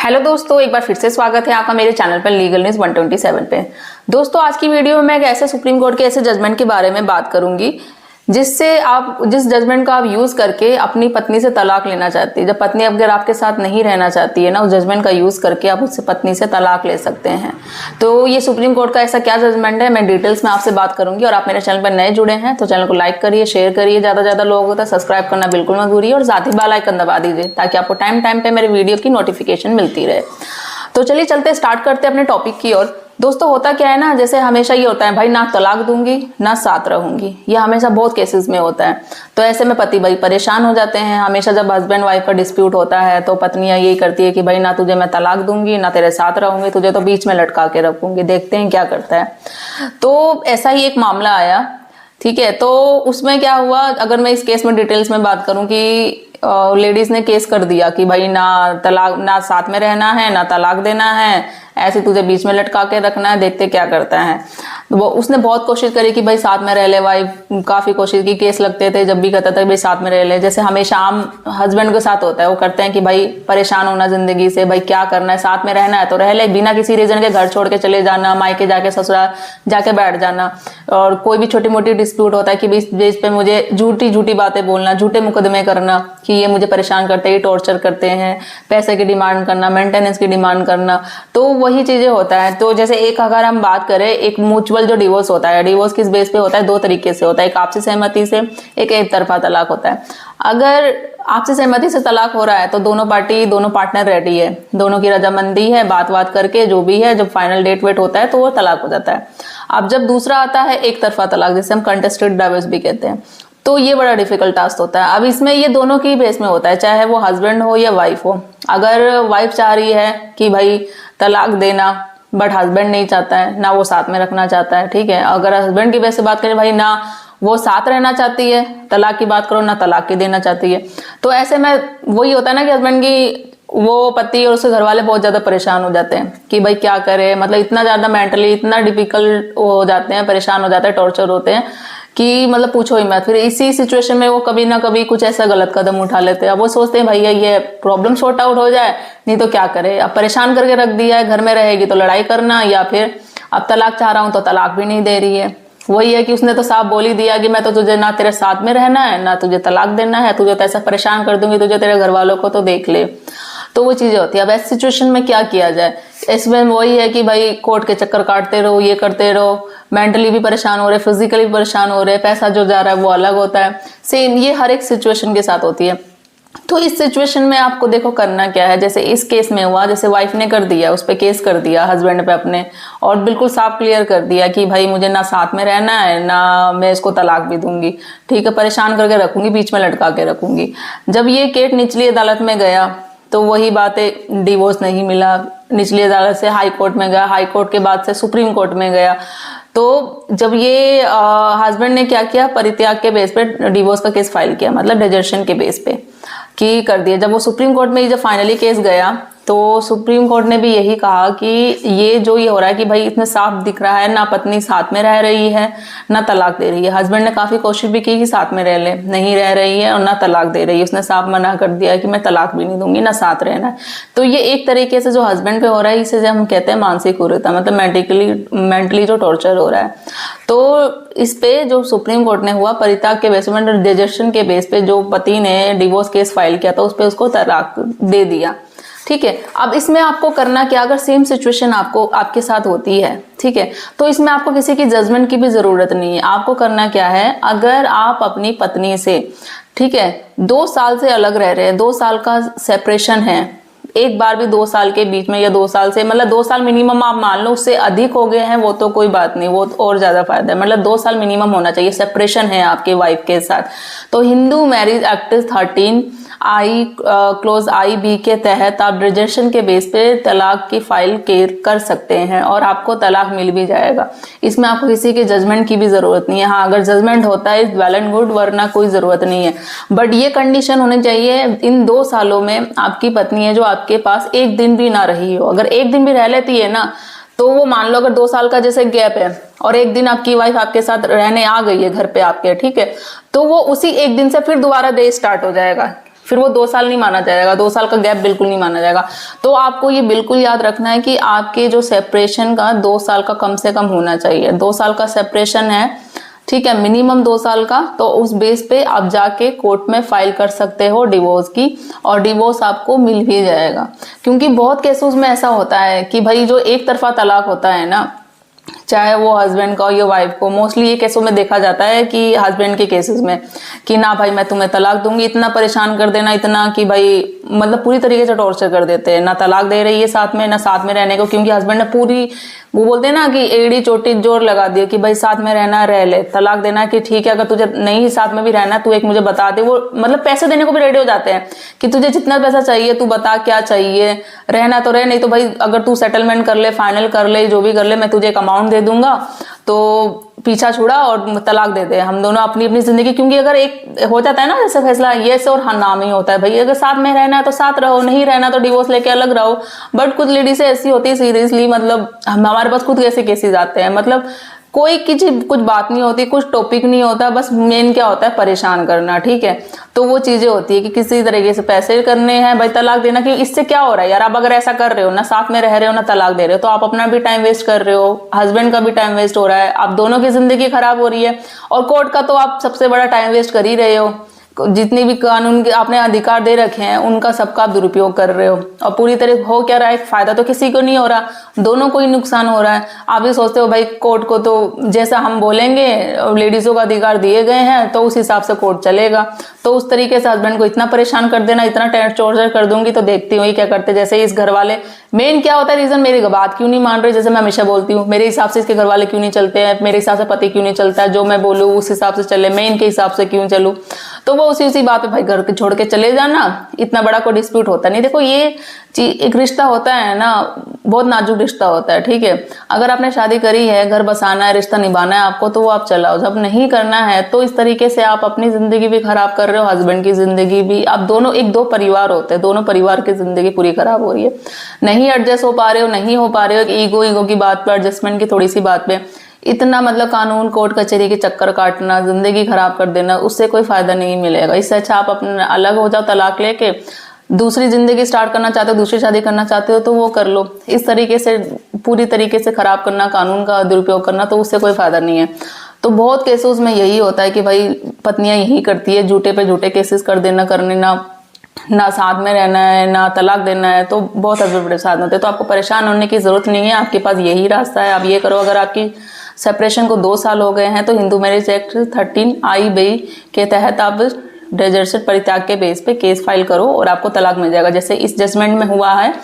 Hello दोस्तों, एक बार फिर से स्वागत है आपका मेरे चैनल पर लीगल न्यूज 127 पे। दोस्तों, आज की वीडियो में मैं एक ऐसे सुप्रीम कोर्ट के ऐसे जजमेंट के बारे में बात करूंगी जिस जजमेंट का आप यूज करके अपनी पत्नी से तलाक लेना चाहती है। जब पत्नी अगर आपके साथ नहीं रहना चाहती है ना, उस जजमेंट का यूज करके आप उससे पत्नी से तलाक ले सकते हैं। तो ये सुप्रीम कोर्ट का ऐसा क्या जजमेंट है, मैं डिटेल्स में आपसे बात करूंगी। और आप मेरे चैनल पर नए जुड़े हैं तो चैनल को लाइक करिए, शेयर करिए, ज्यादा लोगों तक सब्सक्राइब करना बिल्कुल मत भूलिए और साथ ही बेल आइकन दबा दीजिए ताकि आपको टाइम पे मेरे वीडियो की नोटिफिकेशन मिलती रहे। तो चलिए चलते स्टार्ट करते हैं अपने टॉपिक की ओर। दोस्तों, होता क्या है ना, जैसे हमेशा ये होता है भाई ना तलाक दूंगी ना साथ रहूंगी, ये हमेशा बहुत केसेस में होता है। तो ऐसे में पति भाई परेशान हो जाते हैं। हमेशा जब हस्बैंड वाइफ का डिस्प्यूट होता है तो पत्नियां यही करती है कि भाई ना तुझे मैं तलाक दूंगी ना तेरे साथ रहूंगी, तुझे तो बीच में लटका के रखूंगी, देखते हैं क्या करता है। तो ऐसा ही एक मामला आया, ठीक है। तो उसमें क्या हुआ, अगर मैं इस केस में डिटेल्स में बात करूं कि लेडीज ने केस कर दिया कि भाई ना तलाक, ना साथ में रहना है ना तलाक देना है, ऐसे तुझे बीच में लटका के रखना है, देखते क्या करता है। वो उसने बहुत कोशिश करी कि भाई साथ में रह ले, वाइफ काफी कोशिश की, केस लगते थे जब भी कहता था भाई साथ में रह ले। जैसे हमेशा आम हस्बैंड के साथ होता है, वो करते हैं कि भाई परेशान होना जिंदगी से, भाई क्या करना है, साथ में रहना है तो रह ले, बिना किसी रीजन के घर छोड़ के चले जाना, मायके जाके ससुराल जाके बैठ जाना। और कोई भी छोटी मोटी डिस्प्यूट होता है कि बेस पे मुझे झूठी बातें बोलना, झूठे मुकदमे करना कि ये मुझे परेशान करते हैं, ये टॉर्चर करते हैं, पैसे की डिमांड करना, मेंटेनेंस की डिमांड करना, तो वही चीजें होता है। तो जैसे एक अगर हम बात करें, एक म्यूचुअल जो डिवोर्स होता है, डिवोर्स किस बेस पे होता है, दो तरीके से होता है, एक आपसी सहमति से, एक तरफा तलाक होता है। अगर आपसी सहमति से तलाक हो रहा है तो दोनों पार्टनर रेडी है, दोनों की रजामंदी है, बात करके जो भी है, जब फाइनल डेट वेट होता है तो वो तलाक हो जाता है। अब जब दूसरा आता है एक तरफा तलाक, जिसे हम कंटेस्टेड डाइवोर्स भी कहते हैं, तो ये बड़ा डिफिकल्ट टास्क होता है। अब इसमें ये दोनों की बेस में होता है, चाहे वो हस्बैंड हो या वाइफ हो। अगर वाइफ चाह रही है कि भाई तलाक देना, बट हस्बैंड नहीं चाहता है, ना वो साथ में रखना चाहता है, ठीक है। अगर हस्बैंड की बेस से बात करें, भाई ना वो साथ रहना चाहती है, तलाक की बात करो, ना तलाक की देना चाहती है, तो ऐसे में वही होता है ना कि हस्बैंड की वो पति और उसके घर वाले बहुत ज्यादा परेशान हो जाते हैं कि भाई क्या करे, मतलब इतना ज्यादा मेंटली इतना डिफिकल्ट हो जाते हैं, परेशान हो जाते हैं, टॉर्चर होते हैं कि मतलब पूछो ही मत। फिर इसी सिचुएशन में वो कभी ना कभी कुछ ऐसा गलत कदम उठा लेते हैं। अब वो सोचते हैं भैया ये प्रॉब्लम सॉर्ट आउट हो जाए, नहीं तो क्या करे, अब परेशान करके रख दिया है, घर में रहेगी तो लड़ाई करना, या फिर अब तलाक चाह रहा हूं तो तलाक भी नहीं दे रही है। वही है कि उसने तो साफ बोल ही दिया कि मैं तो तुझे ना तेरे साथ में रहना है ना तुझे तलाक देना है, तुझे तो ऐसा परेशान कर दूंगी, तुझे तेरे घर वालों को तो देख ले। तो वो चीजें होती है। अब ऐसी सिचुएशन में क्या किया जाए, इसमें वही है कि भाई कोर्ट के चक्कर काटते रहो, ये करते रहो, मेंटली भी परेशान हो रहे, फिजिकली भी परेशान हो रहे, पैसा जो जा रहा है वो अलग होता है। सेम ये हर एक सिचुएशन के साथ होती है। तो इस सिचुएशन में आपको देखो करना क्या है। जैसे इस केस में हुआ, जैसे वाइफ ने कर दिया, उस पर केस कर दिया हस्बैंड पे अपने, और बिल्कुल साफ क्लियर कर दिया कि भाई मुझे ना साथ में रहना है ना मैं इसको तलाक भी दूंगी, ठीक है, परेशान करके रखूंगी, बीच में लटका के रखूंगी। जब ये केस निचली अदालत में गया तो वही बातें, डिवोर्स नहीं मिला, निचली अदालत से हाई कोर्ट में गया, हाई कोर्ट के बाद से सुप्रीम कोर्ट में गया। तो जब ये हस्बैंड ने क्या किया, परित्याग के बेस पे डिवोर्स का केस फाइल किया, मतलब डिजर्शन के बेस पे की कर दिया। जब वो सुप्रीम कोर्ट में जब फाइनली केस गया तो सुप्रीम कोर्ट ने भी यही कहा कि ये जो ये हो रहा है कि भाई इतने साफ दिख रहा है, ना पत्नी साथ में रह रही है ना तलाक दे रही है। हस्बैंड ने काफी कोशिश भी की कि साथ में रह ले, नहीं रह रही है और ना तलाक दे रही है, उसने साफ मना कर दिया कि मैं तलाक भी नहीं दूंगी, ना साथ रहना है। तो ये एक तरीके से जो हस्बैंड पे हो रहा है, इसे हम कहते हैं मानसिक कुरीति, मतलब मेंटली जो टॉर्चर हो रहा है। तो इस पे जो सुप्रीम कोर्ट ने हुआ, परित्याग के बेस पे, डिजर्शन के बेस पे, जो पति ने डिवोर्स केस फाइल किया था उस पे उसको तलाक दे दिया, ठीक है। अब इसमें आपको करना क्या, अगर सेम सिचुएशन आपके साथ होती है, ठीक है, तो इसमें आपको किसी की जजमेंट की भी जरूरत नहीं है। आपको करना क्या है, अगर आप अपनी पत्नी से, ठीक है, 2 साल से अलग रह रहे हैं, 2 साल का सेपरेशन है, एक बार भी 2 साल के बीच में या 2 साल से, मतलब 2 साल मिनिमम आप मान लो, उससे अधिक हो गए हैं वो तो कोई बात नहीं, वो और ज्यादा फायदा है, मतलब 2 साल मिनिमम होना चाहिए, सेपरेशन है आपके वाइफ के साथ। तो हिंदू मैरिज एक्ट 13 क्लोज आई बी के तहत आप डिजर्शन के बेस पे तलाक की फाइल कर सकते हैं और आपको तलाक मिल भी जाएगा। इसमें आपको किसी के जजमेंट की भी जरूरत नहीं है। हाँ, अगर जजमेंट होता है वेल एंड गुड, वरना कोई जरूरत नहीं है। बट ये कंडीशन होनी चाहिए, इन 2 सालों में आपकी पत्नी है जो आपके पास एक दिन भी ना रही हो। अगर एक दिन भी रह लेती है ना, तो वो मान लो अगर 2 साल का जैसे गैप है और एक दिन आपकी वाइफ आपके साथ रहने आ गई है घर पे आपके, ठीक है, तो वो उसी एक दिन से फिर दोबारा डे स्टार्ट हो जाएगा, फिर वो 2 साल नहीं माना जाएगा, 2 साल का गैप बिल्कुल नहीं माना जाएगा। तो आपको ये बिल्कुल याद रखना है कि आपके जो सेपरेशन का 2 साल का कम से कम होना चाहिए। 2 साल का सेपरेशन है, ठीक है, मिनिमम 2 साल का। तो उस बेस पे आप जाके कोर्ट में फाइल कर सकते हो डिवोर्स की, और डिवोर्स आपको मिल भी जाएगा। क्योंकि बहुत केसेस में ऐसा होता है कि भाई जो एक तरफा तलाक होता है ना, चाहे वो हस्बैंड का हो या वाइफ को, मोस्टली ये केसों में देखा जाता है कि हस्बैंड के केसेस में कि ना भाई मैं तुम्हें तलाक दूंगी, इतना परेशान कर देना, इतना कि भाई मतलब पूरी तरीके से टॉर्चर कर देते हैं, ना तलाक दे रही है साथ में, ना साथ में रहने को, क्योंकि हस्बैंड ने पूरी वो बोलते हैं ना कि एड़ी चोटी जोर लगा दिया कि भाई साथ में रहना रह ले, तलाक देना कि ठीक है, अगर तुझे नहीं साथ में भी रहना तू एक मुझे बता दे। वो मतलब पैसे देने को भी रेडी हो जाते हैं कि तुझे जितना पैसा चाहिए तू बता क्या चाहिए, रहना तो रह, नहीं तो भाई अगर तू सेटलमेंट कर ले, फाइनल कर ले, जो भी कर ले, मैं तुझे एक अमाउंट दे दूंगा, तो पीछा छुड़ा और तलाक दे दे, हम दोनों अपनी अपनी जिंदगी। क्योंकि अगर एक हो जाता है ना जैसे फैसला ये से और हाँ नाम ही होता है, भाई अगर साथ में रहना है तो साथ रहो, नहीं रहना तो डिवोर्स लेके अलग रहो। बट कुछ लेडीज ऐसी होती है सीरियसली, मतलब हमारे पास खुद ऐसे केसेस आते हैं, मतलब कोई किसी कुछ बात नहीं होती, कुछ टॉपिक नहीं होता, बस मेन क्या होता है परेशान करना, ठीक है। तो वो चीजें होती है कि किसी तरीके से पैसे करने हैं, भाई तलाक देना, कि इससे क्या हो रहा है यार, आप अगर ऐसा कर रहे हो ना, साथ में रह रहे हो ना तलाक दे रहे हो, तो आप अपना भी टाइम वेस्ट कर रहे हो, हस्बैंड का भी टाइम वेस्ट हो रहा है, आप दोनों की जिंदगी खराब हो रही है, और कोर्ट का तो आप सबसे बड़ा टाइम वेस्ट कर ही रहे हो। जितनी भी कानून के आपने अधिकार दे रखे हैं उनका सबका आप दुरुपयोग कर रहे हो, और पूरी तरह हो क्या रहा है, फायदा तो किसी को नहीं हो रहा, दोनों को ही नुकसान हो रहा है। आप ये सोचते हो भाई कोर्ट को तो जैसा हम बोलेंगे, लेडीजों का अधिकार दिए गए हैं तो उस हिसाब से कोर्ट चलेगा, तो उस तरीके से हस्बैंड को इतना परेशान कर देना, इतना टॉर्चर कर दूंगी, तो देखती हूँ क्या करते। जैसे इस घर वाले, मेन क्या होता है रीजन, मेरी बात क्यों नहीं मान रहे, जैसे मैं हमेशा बोलती हूँ मेरे हिसाब से इसके घर वाले क्यों नहीं चलते हैं, मेरे हिसाब से पति क्यों नहीं चलता है, जो मैं बोलूँ उस हिसाब से चले, मैं इनके हिसाब से क्यों चलूँ। तो वो उसी बात पे भाई घर के छोड़ के चले जाना, इतना बड़ा कोई डिस्प्यूट होता नहीं। देखो ये एक रिश्ता होता है ना, बहुत नाजुक रिश्ता होता है, ठीक है। अगर आपने शादी करी है, घर बसाना है, रिश्ता निभाना है आपको, तो वो आप चलाओ। जब नहीं करना है तो इस तरीके से आप अपनी जिंदगी भी खराब कर रहे हो, हस्बैंड की जिंदगी भी। आप दोनों एक दो परिवार होते हैं, दोनों परिवार की जिंदगी पूरी खराब हो रही है, नहीं एडजस्ट हो पा रहे हो, नहीं हो पा रहे हो, ईगो की बात पर, एडजस्टमेंट की थोड़ी सी बात पे इतना मतलब कानून कोर्ट कचहरी के चक्कर काटना, जिंदगी खराब कर देना, उससे कोई फायदा नहीं मिलेगा। इससे अच्छा आप अपने अलग हो जाओ, तलाक लेके दूसरी जिंदगी स्टार्ट करना चाहते हो, दूसरी शादी करना चाहते हो तो वो कर लो। इस तरीके से पूरी तरीके से खराब करना, कानून का दुरुपयोग करना, तो उससे कोई फायदा नहीं है। तो बहुत केसेस में यही होता है कि भाई पत्नियां यही करती है, झूठे पे झूठे केसेस कर देना, करने ना साथ में रहना है, ना तलाक देना है, तो बहुत हस्बैंड परेशान होते हैं। तो आपको परेशान होने की जरूरत नहीं है, आपके पास यही रास्ता है, आप ये करो। अगर आपकी सेपरेशन को 2 साल हो गए हैं तो हिंदू मैरिज एक्ट 13(I)(b) के तहत आप डेजर्टेड परित्याग के बेस पे केस फाइल करो और आपको तलाक मिल जाएगा। जैसे इस जजमेंट में हुआ है,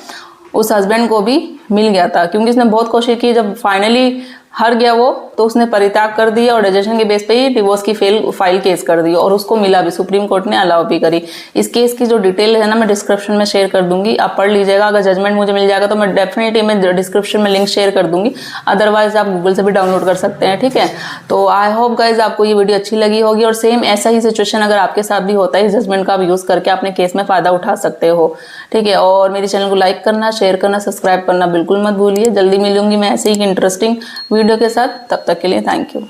उस हस्बैंड को भी मिल गया था, क्योंकि उसने बहुत कोशिश की, जब फाइनली हार गया वो, तो उसने परित्याग कर दिया और डेजर्टेशन के बेस पे ही डिवोर्स की फाइल केस कर दी, और उसको मिला भी, सुप्रीम कोर्ट ने अलाउ भी करी। इस केस की जो डिटेल है ना, मैं डिस्क्रिप्शन में शेयर कर दूंगी, आप पढ़ लीजिएगा। अगर जजमेंट मुझे मिल जाएगा तो मैं डेफिनेटली मैं डिस्क्रिप्शन में लिंक शेयर कर दूंगी, अदरवाइज आप गूगल से भी डाउनलोड कर सकते हैं, ठीक है। तो आई होप गाइज आपको ये वीडियो अच्छी लगी होगी, और सेम ऐसा ही सिचुएशन अगर आपके साथ भी होता है, इस जजमेंट का आप यूज करके अपने केस में फायदा उठा सकते हो, ठीक है। और मेरे चैनल को लाइक करना, शेयर करना, सब्सक्राइब करना बिल्कुल मत भूलिए। जल्दी मिलूंगी मैं ऐसे ही इंटरेस्टिंग वीडियो के साथ, तब तक के लिए थैंक यू।